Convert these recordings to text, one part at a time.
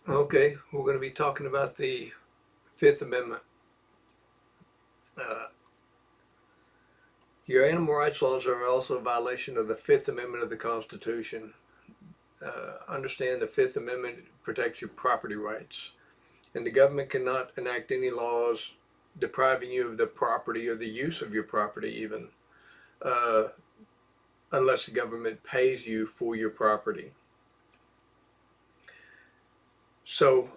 Okay, we're going to be talking about the Fifth Amendment. Uh, your animal rights laws are also a violation of the Fifth Amendment of the Constitution. Understand the Fifth Amendment protects your property rights, and the government cannot enact any laws depriving you of the property or the use of your property, even uh, unless the government pays you for your property. So,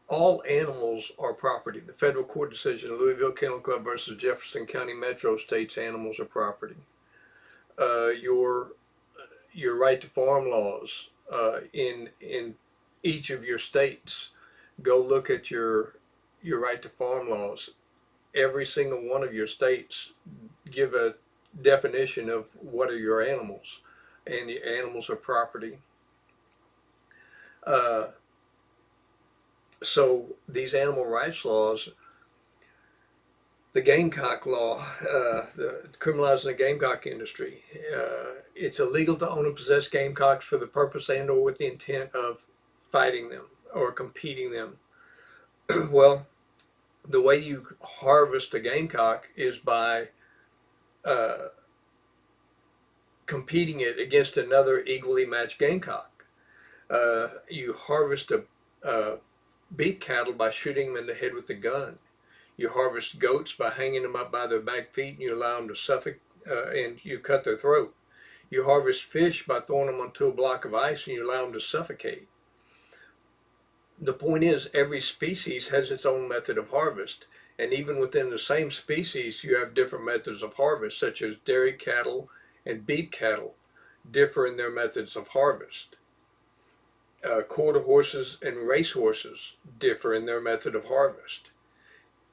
all animals are property. The federal court decision, Louisville Kennel Club versus Jefferson County Metro, states animals are property. Uh, your your right to farm laws in each of your states. Go look at your right to farm laws. Every single one of your states give a definition of what are your animals, and the animals are property. Uh, so these animal rights laws, the gamecock law, criminalizing the gamecock industry. It's illegal to own and possess gamecocks for the purpose and or with the intent of fighting them or competing them. Well, the way you harvest a gamecock is by uh, competing it against another equally matched gamecock. You harvest a beef cattle by shooting them in the head with a gun. You harvest goats by hanging them up by their back feet and you allow them to suffocate and you cut their throat. You harvest fish by throwing them onto a block of ice and you allow them to suffocate. The point is, every species has its own method of harvest. And even within the same species, you have different methods of harvest, such as dairy cattle and beef cattle differ in their methods of harvest. Quarter horses and race horses differ in their method of harvest.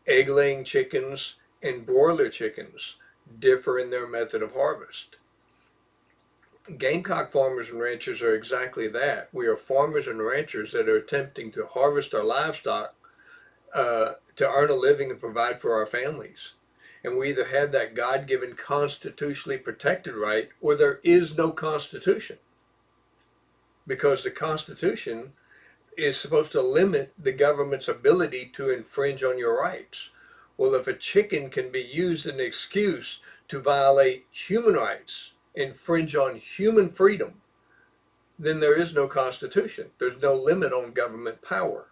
Egg-laying chickens and broiler chickens differ in their method of harvest. Gamecock farmers and ranchers are exactly that. We are farmers and ranchers that are attempting to harvest our livestock to earn a living and provide for our families. And we either have that God-given constitutionally protected right or there is no Constitution. Because the Constitution is supposed to limit the government's ability to infringe on your rights. Well, if a chicken can be used as an excuse to violate human rights, infringe on human freedom, then there is no Constitution. There's no limit on government power.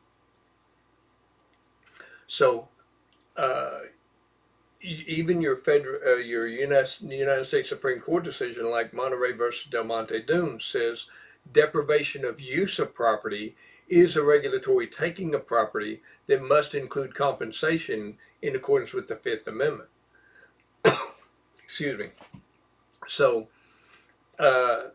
So, even your United States Supreme Court decision, like Monterey versus Del Monte Dunes, says deprivation of use of property is a regulatory taking of property that must include compensation in accordance with the Fifth Amendment. Excuse me. So, uh,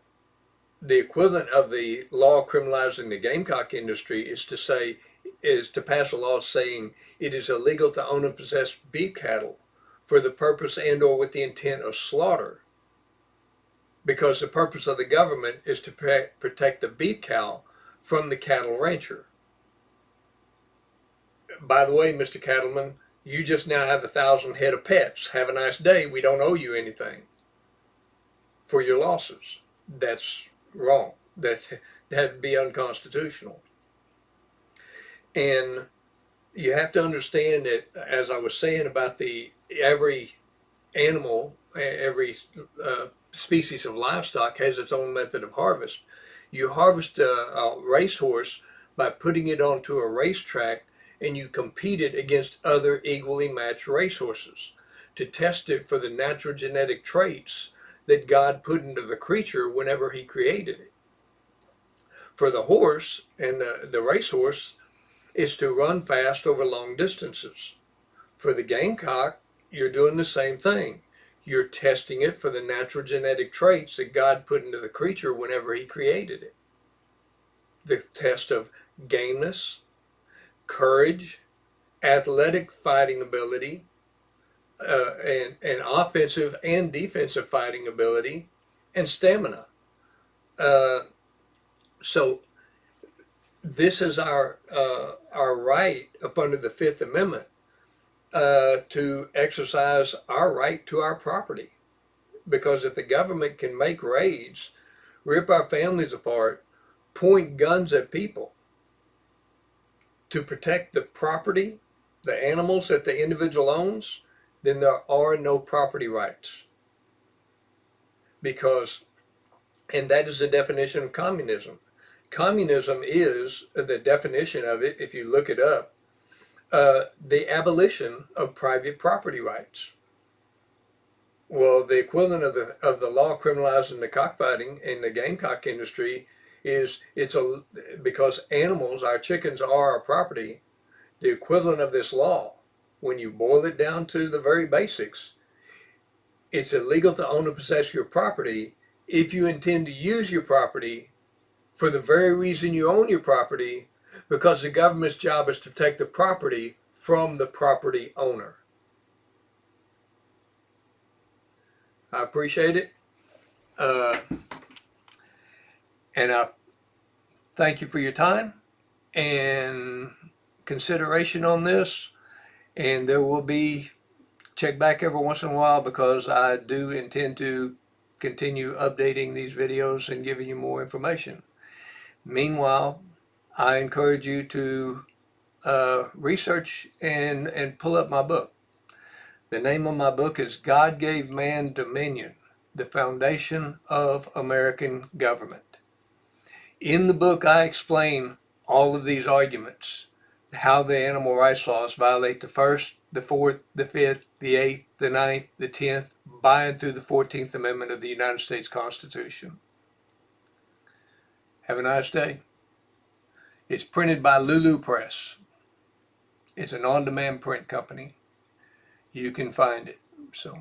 the equivalent of the law criminalizing the gamecock industry is to pass a law saying it is illegal to own and possess beef cattle for the purpose and or with the intent of slaughter, because the purpose of the government is to protect the beef cow from the cattle rancher. By the way, Mr. Cattleman, you just now have 1,000 head of pets. Have a nice day. We don't owe you anything for your losses. That's wrong. That'd be unconstitutional. And you have to understand that, as I was saying about every animal, every species of livestock has its own method of harvest. You harvest a racehorse by putting it onto a racetrack and you compete it against other equally matched racehorses to test it for the natural genetic traits that God put into the creature whenever he created it. For the horse and the racehorse is to run fast over long distances. For the gamecock, you're doing the same thing. You're testing it for the natural genetic traits that God put into the creature whenever he created it. The test of gameness, courage, athletic fighting ability, and offensive and defensive fighting ability, and stamina. Uh, so this is our right up under the Fifth Amendment to exercise our right to our property. Because if the government can make raids, rip our families apart, point guns at people to protect the property, the animals that the individual owns, then there are no property rights. Because, and that is the definition of communism. Communism is, the definition of it, if you look it up, the abolition of private property rights. Well, the equivalent of the law criminalizing the cockfighting in the gamecock industry is because animals, our chickens, are our property. The equivalent of this law, when you boil it down to the very basics, it's illegal to own and possess your property if you intend to use your property for the very reason you own your property, because the government's job is to take the property from the property owner. I appreciate it. And I thank you for your time and consideration on this. And there will be, check back every once in a while, because I do intend to continue updating these videos and giving you more information. Meanwhile, I encourage you to research and pull up my book. The name of my book is God Gave Man Dominion, the Foundation of American Government. In the book, I explain all of these arguments, how the animal rights laws violate the First, the Fourth, the Fifth, the Eighth, the Ninth, the 10th, by and through the 14th Amendment of the United States Constitution. Have a nice day. It's printed by Lulu Press. It's an on-demand print company. You can find it. So